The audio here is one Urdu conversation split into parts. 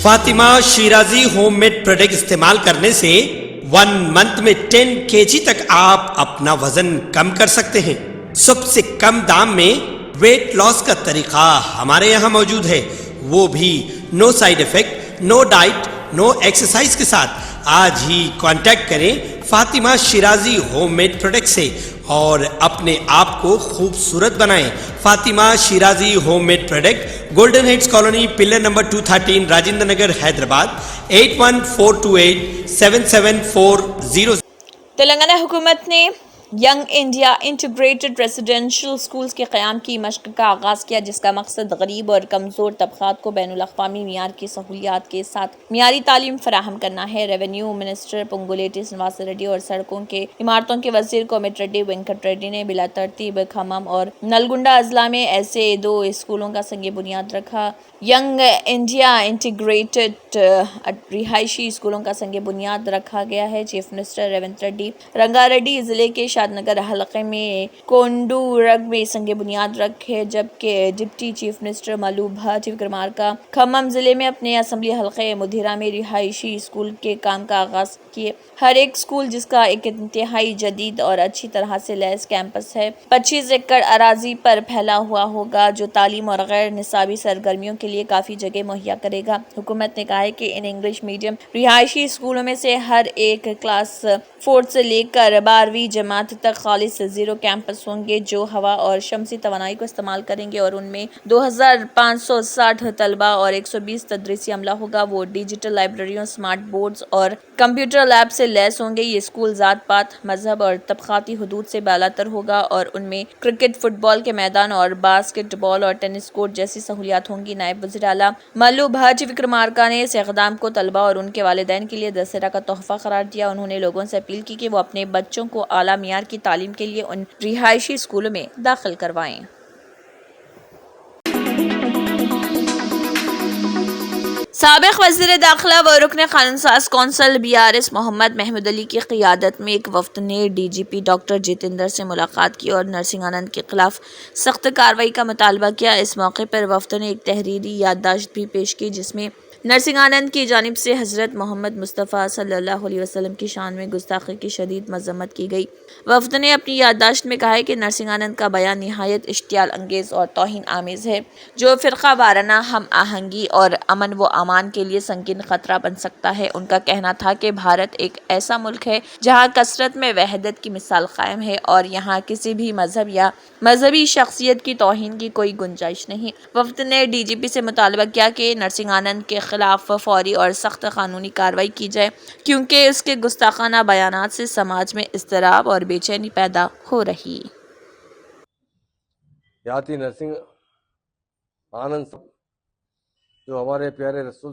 Fatima Shirazi home made product استعمال کرنے سے 1 منتھ میں 10 kg تک آپ اپنا وزن کم کر سکتے ہیں۔ سب سے کم دام میں ویٹ لاس کا طریقہ ہمارے یہاں موجود ہے، وہ بھی no side effect, no diet, no exercise کے ساتھ۔ آج ہی کانٹیکٹ کریں Fatima Shirazi home made product سے اور اپنے آپ کو خوبصورت بنائیں۔ Fatima Shirazi home made product, golden heights colony, pillar number 213، Rajendra Nagar, Hyderabad, 8142877400۔ Telangana حکومت نے young India integrated residential schools کے قیام کی مشق کا آغاز کیا، جس کا مقصد غریب اور کمزور طبقات کو بین الاقوامی معیار کی سہولیات کے ساتھ معیاری تعلیم فراہم کرنا ہے۔ ریونیو منسٹر پونگولیٹی سرینواس ریڈی اور سڑکوں کے عمارتوں کے وزیر کومٹ ریڈی وینکٹ ریڈی نے بلا ترتیب کھمم اور نلگنڈا اضلاع میں ایسے 2 اسکولوں کا سنگ بنیاد رکھا۔ ینگ انڈیا انٹیگریٹڈ رہائشی اسکولوں کا سنگ بنیاد رکھا گیا ہے۔ چیف منسٹر ریونت ریڈی رنگا ریڈی ضلع کے شاد نگر حلقے میں کونڈورگ میں سنگ بنیاد رکھے، جبکہ ڈپٹی چیف منسٹر ملو بھاٹی وکرمارکا کھمم ضلع میں اپنے اسمبلی حلقے مدھیرا میں رہائشی اسکول کے کام کا آغاز کیے۔ ہر ایک اسکول، جس کا ایک انتہائی جدید اور اچھی طرح سے لیس کیمپس ہے، 25 ایکڑ اراضی پر پھیلا ہوا ہوگا، جو تعلیم اور غیر نصابی سرگرمیوں کے لیے کافی جگہ مہیا کرے گا۔ حکومت نے کہا ہے کہ ان انگلش میڈیم رہائشی اسکولوں میں سے ہر ایک کلاس 4 سے لے کر 12ویں جماعت تک خالص زیرو کیمپس ہوں گے، جو ہوا اور شمسی توانائی کو استعمال کریں گے، اور ان میں 2560 طلبہ اور 120 تدریسی عملہ ہوگا۔ وہ ڈیجیٹل لائبریریوں، اسمارٹ بورڈز اور کمپیوٹر لیب سے لیس ہوں گے۔ یہ اسکول ذات پات، مذہب اور طبقاتی حدود سے بالاتر ہوگا اور ان میں کرکٹ، فٹ بال کے میدان اور باسکٹ بال اور ٹینس کورٹ جیسی سہولیات ہوں گی۔ نائب وزیر اعلیٰ ملو بھاٹی وکرمارکا نے اس اقدام کو طلبہ اور ان کے والدین کے لیے دسہرہ کا تحفہ قرار دیا۔ انہوں نے لوگوں سے اپیل کی کہ وہ اپنے بچوں کو اعلیٰ معیار کی تعلیم کے لیے ان رہائشی اسکولوں میں داخل کروائیں۔ سابق وزیر داخلہ و رکن قانون ساز کونسل BRS محمد محمود علی کی قیادت میں ایک وفد نے DGP ڈاکٹر جتیندر سے ملاقات کی اور نرسنگ آنند کے خلاف سخت کارروائی کا مطالبہ کیا۔ اس موقع پر وفد نے ایک تحریری یادداشت بھی پیش کی، جس میں نرسنگ آنند کی جانب سے حضرت محمد مصطفیٰ صلی اللہ علیہ وسلم کی شان میں گستاخی کی شدید مذمت کی گئی۔ وفد نے اپنی یادداشت میں کہا ہے کہ نرسنگ آنند کا بیان نہایت اشتعال انگیز اور توہین آمیز ہے، جو فرقہ وارانہ ہم آہنگی اور امن و امان کے لیے سنگین خطرہ بن سکتا ہے۔ ان کا کہنا تھا کہ بھارت ایک ایسا ملک ہے جہاں کثرت میں وحدت کی مثال قائم ہے اور یہاں کسی بھی مذہب یا مذہبی شخصیت کی توہین کی کوئی گنجائش نہیں۔ وفد نے DGP سے مطالبہ کیا کہ نرسنگ آنند کے خلاف فوری اور سخت قانونی کارروائی کی جائے، کیونکہ اس کے گستاخانہ بیانات سے سماج میں اضطراب اور بے چینی پیدا ہو رہی۔ یاتی نرسنگ آنند جو ہمارے پیارے رسول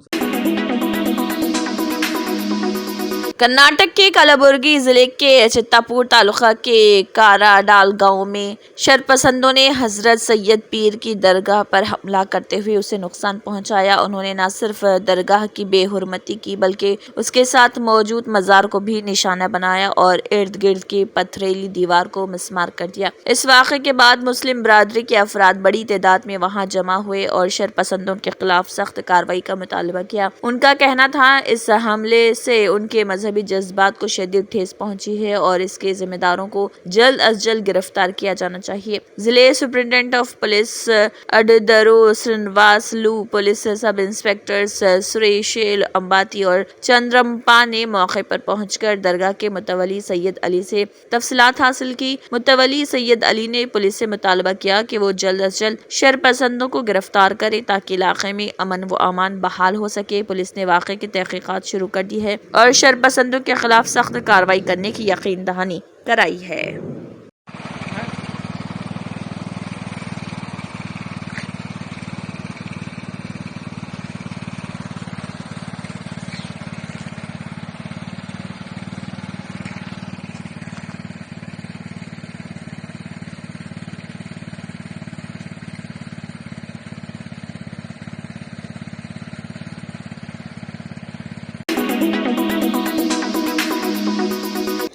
کرناٹک کے کلابرگی ضلع کے چتاپور تعلقہ کے کاراڈال گاؤں میں شرپسندوں نے حضرت سید پیر کی درگاہ پر حملہ کرتے ہوئے اسے نقصان پہنچایا۔ انہوں نے نہ صرف درگاہ کی بے حرمتی کی بلکہ اس کے ساتھ موجود مزار کو بھی نشانہ بنایا اور ارد گرد کی پتھریلی دیوار کو مسمار کر دیا۔ اس واقعے کے بعد مسلم برادری کے افراد بڑی تعداد میں وہاں جمع ہوئے اور شرپسندوں کے خلاف سخت کارروائی کا مطالبہ کیا۔ ان کا کہنا تھا اس حملے سے ان کے مذہبی جذبات کو شدید ٹھیس پہنچی ہے اور اس کے ذمہ داروں کو جلد از جلد گرفتار کیا جانا چاہیے۔ ضلع superintendent of police Adduru Srinivasulu, police sub inspectors Srishail Ambati اور چندرمپا نے موقع پر پہنچ کر درگاہ کے متولی سید علی سے تفصیلات حاصل کی۔ متولی سید علی نے پولیس سے مطالبہ کیا کہ وہ جلد از جلد شرپسندوں کو گرفتار کرے تاکہ علاقے میں امن و امان بحال ہو سکے۔ پولیس نے واقعے کی تحقیقات شروع کر دی ہے اور شرپسندوں کے خلاف سخت کارروائی کرنے کی یقین دہانی کرائی ہے۔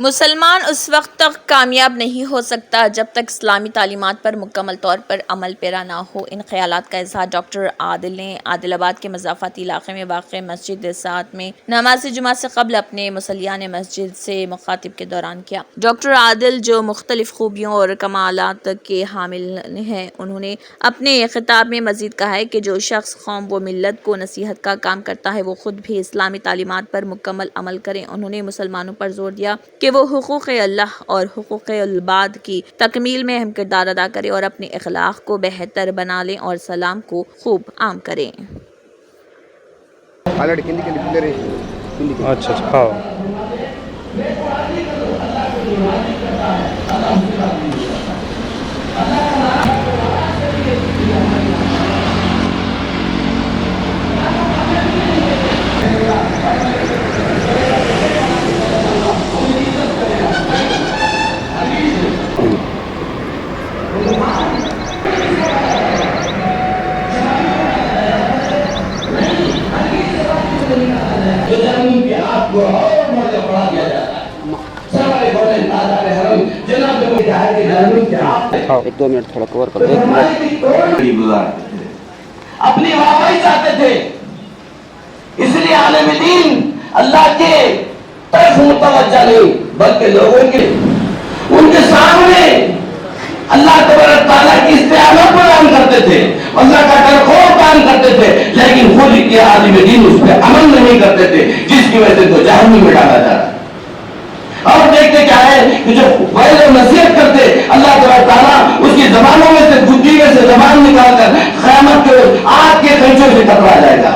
مسلمان اس وقت تک کامیاب نہیں ہو سکتا جب تک اسلامی تعلیمات پر مکمل طور پر عمل پیرا نہ ہو۔ ان خیالات کا اظہار ڈاکٹر عادل نے عادل آباد کے مضافاتی علاقے میں واقع مسجد سعد میں نماز جمعہ سے قبل اپنے مصلیان مسجد سے مخاطب کے دوران کیا۔ ڈاکٹر عادل جو مختلف خوبیوں اور کمالات کے حامل ہیں، انہوں نے اپنے خطاب میں مزید کہا ہے کہ جو شخص قوم و ملت کو نصیحت کا کام کرتا ہے وہ خود بھی اسلامی تعلیمات پر مکمل عمل کریں۔ انہوں نے مسلمانوں پر زور دیا کہ وہ حقوق اللہ اور حقوق العباد کی تکمیل میں اہم کردار ادا کریں اور اپنے اخلاق کو بہتر بنا لیں اور سلام کو خوب عام کریں۔ اچھا کھاؤ ایک دو منٹ تھوڑا کور کر دو۔ اپنی واہواہی چاہتے تھے، اس لیے عالم دین اللہ کے طرف متوجہ نہیں بلکہ لوگوں کے ان کے سامنے اللہ تبارک تعالیٰ کی استعانت بیان کرتے تھے، اللہ کا ڈر خوف بیان کرتے تھے، لیکن خود کے عالم دین اس پہ عمل نہیں کرتے تھے، جس کی وجہ سے تو جہنم میں ڈالا جا رہا ہے۔ اور دیکھتے کیا ہے کہ جو وعظ و نصیحت کرتے اللہ تعالیٰ اس کی زبانوں میں سے گدی میں سے زبان نکال کر قیامت کے آگ کے کنچوں سے ٹکرا جائے گا،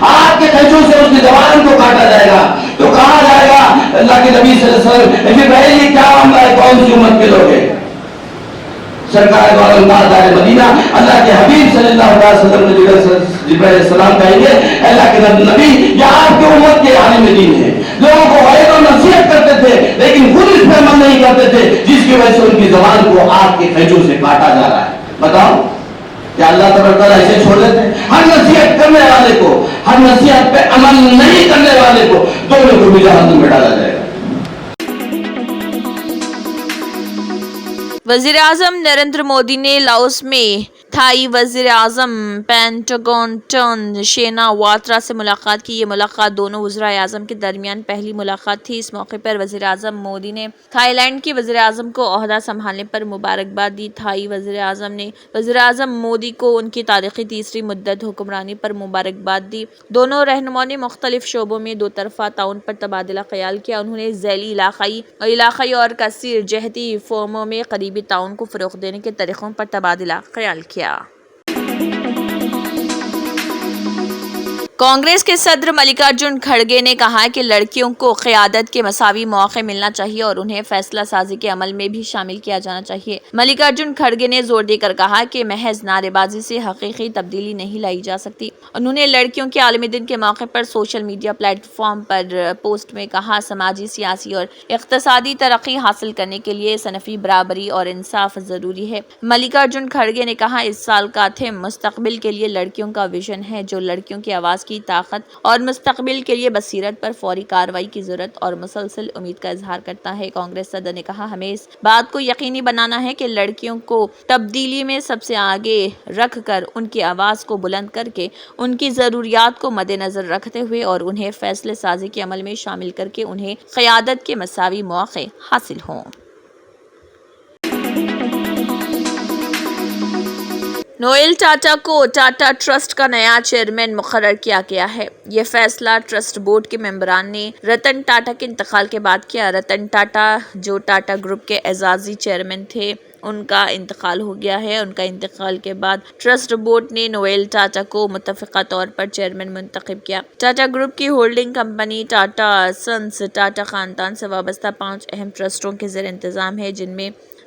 آگ کے کنچوں سے اس کی زبان کو کاٹا جائے گا، تو کہا جائے گا اللہ کے نبی صلی اللہ علیہ وسلم بھائی یہ کیا معاملہ ہے، کون سی امت کے لوگ ہیں؟ سرکار مدینہ اللہ کے حبیب صلی اللہ علیہ وسلم نے جبرائیل علیہ السلام کہیں گے اللہ کے نبی یہ آپ کے امت کے عالم دین ہے، لوگوں کو وعظ و نصیحت کرتے تھے لیکن خود اس پہ عمل نہیں کرتے تھے، جس کی وجہ سے ان کی زبان کو آگ کے کنچوں سے کاٹا جا رہا ہے۔ بتاؤ کیا اللہ تبارک تعالیٰ ایسے چھوڑ دیتے ہیں؟ ہر نصیحت کرنے والے کو، ہر نصیحت پہ عمل نہیں کرنے والے کو دونوں کو بھی جہنم میں ڈالا جائے گا۔ وزیر اعظم نریندر مودی نے لاؤس میں تھائی وزیر اعظم پینٹاگون شینا واٹرا سے ملاقات کی۔ یہ ملاقات دونوں وزرائے اعظم کے درمیان پہلی ملاقات تھی۔ اس موقع پر وزیر اعظم مودی نے تھائی لینڈ کی وزیر اعظم کو عہدہ سنبھالنے پر مبارکباد دی۔ تھائی وزیر اعظم نے وزیر اعظم مودی کو ان کی تاریخی تیسری مدت حکمرانی پر مبارکباد دی۔ دونوں رہنماؤں نے مختلف شعبوں میں دو طرفہ تعاون پر تبادلہ خیال کیا۔ انہوں نے ذیلی علاقائی اور کثیر جہتی فورموں میں قریبی تعاون کو فروغ دینے کے طریقوں پر تبادلہ خیال کیا۔ کانگریس کے صدر ملکارجن کھڑگے نے کہا کہ لڑکیوں کو قیادت کے مساوی مواقع ملنا چاہیے اور انہیں فیصلہ سازی کے عمل میں بھی شامل کیا جانا چاہیے۔ ملکارجن کھڑگے نے زور دے کر کہا کہ محض نعرے بازی سے حقیقی تبدیلی نہیں لائی جا سکتی۔ انہوں نے لڑکیوں کے عالمی دن کے موقع پر سوشل میڈیا پلیٹ فارم پر پوسٹ میں کہا سماجی، سیاسی اور اقتصادی ترقی حاصل کرنے کے لیے صنفی برابری اور انصاف ضروری ہے۔ ملکارجن کھڑگے نے کہا اس سال کا تھیم مستقبل کے لیے لڑکیوں کا ویژن ہے جو لڑکیوں کی آواز کی طاقت اور مستقبل کے لیے بصیرت پر فوری کارروائی کی ضرورت اور مسلسل امید کا اظہار کرتا ہے۔ کانگریس صدر نے کہا ہمیں اس بات کو یقینی بنانا ہے کہ لڑکیوں کو تبدیلی میں سب سے آگے رکھ کر ان کی آواز کو بلند کر کے ان کی ضروریات کو مد نظر رکھتے ہوئے اور انہیں فیصلے سازی کے عمل میں شامل کر کے انہیں قیادت کے مساوی مواقع حاصل ہوں۔ نوئل ٹاٹا کو ٹاٹا ٹرسٹ کا نیا چیئرمین مقرر کیا گیا ہے۔ یہ فیصلہ ٹرسٹ بورڈ کے ممبران نے رتن ٹاٹا کے انتقال کے بعد کیا۔ رتن ٹاٹا جو ٹاٹا گروپ کے اعزازی چیئرمین تھے، ان کا انتقال ہو گیا ہے۔ ان کا انتقال کے بعد ٹرسٹ بورڈ نے نوئل ٹاٹا کو متفقہ طور پر چیئرمین منتخب کیا۔ ٹاٹا گروپ کی holding company Tata since Tata خاندان سے وابستہ 5 اہم ٹرسٹوں کے زیر انتظام ہے، جن میں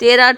13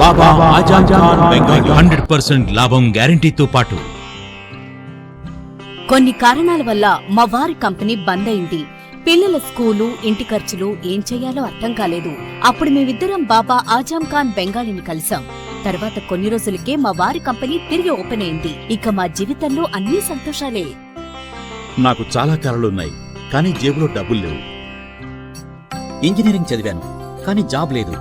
బాబా ఆజం ఖాన్ బెంగాలీ 100% లాభం గ్యారంటీతో పాటు కొన్ని కారణాల వల్ల మా వారి కంపెనీ బంద్ అయింది. పిల్లల స్కూలు, ఇంటి ఖర్చులు ఏం చెయ్యాలో అర్థం కాలేదు. అప్పుడు మేమిద్దరం బాబా ఆజం ఖాన్ బెంగాలీని కలిసాం. తర్వాత కొన్ని రోజులకే మా వారి కంపెనీ తిరిగి ఓపెన్ అయింది. ఇక మా జీవితంలో అన్ని సంతోషాలే. నాకు చాలా కలలున్నాయి, కానీ జేబులో డబ్బులు లేవు. ఇంజనీరింగ్ చదివాను, కానీ జాబ్ లేదు.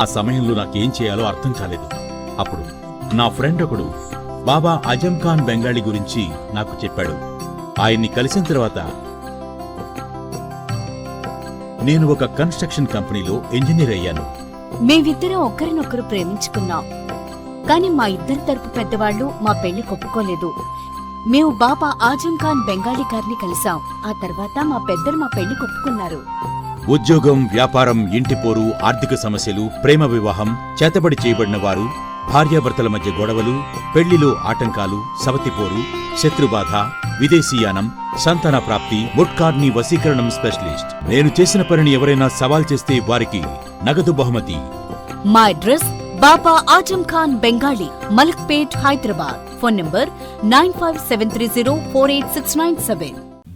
ఆ సమయంలో నాకేం చేయాలో అర్థం కాలేదు. అప్పుడు నా ఫ్రెండ్ ఒకడు బాబా ఆజం ఖాన్ బెంగాలీ గురించి నాకు చెప్పాడు. ఆయన్ని కలిసిన తర్వాత నేను ఒక కన్స్ట్రక్షన్ కంపెనీలో ఇంజనీర్ అయ్యాను. మేమిద్దరం ఒకరినొకరు ప్రేమించుకున్నాం. కాని మా ఇద్దరి తరపు పెద్దవాళ్లు మా పెళ్లి ఒప్పుకోలేదు. మేము బాబా ఆజం ఖాన్ బెంగాలీ గారిని కలిసాం. ఆ తర్వాత మా పెద్దలు మా పెళ్లి ఒప్పుకున్నారు. ఉద్యోగం, వ్యాపారం, ఇంటి పోరు, ఆర్థిక సమస్యలు, ప్రేమ వివాహం, చేతబడి చేయబడిన వారు, భార్యాభర్తల మధ్య గొడవలు, పెళ్లిలో ఆటంకాలు, సవతిపోరు, శత్రుబాధ, విదేశీయానం, సంతాన ప్రాప్తి, ముట్కార్ని వశీకరణం స్పెషలిస్ట్. నేను చేసిన పనిని ఎవరైనా సవాల్ చేస్తే వారికి నగదు బహుమతి. మా address Baba Azam Khan Bengali, Malakpet, Hyderabad. Phone number 9573048697.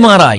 MRI,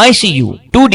ICU, 2D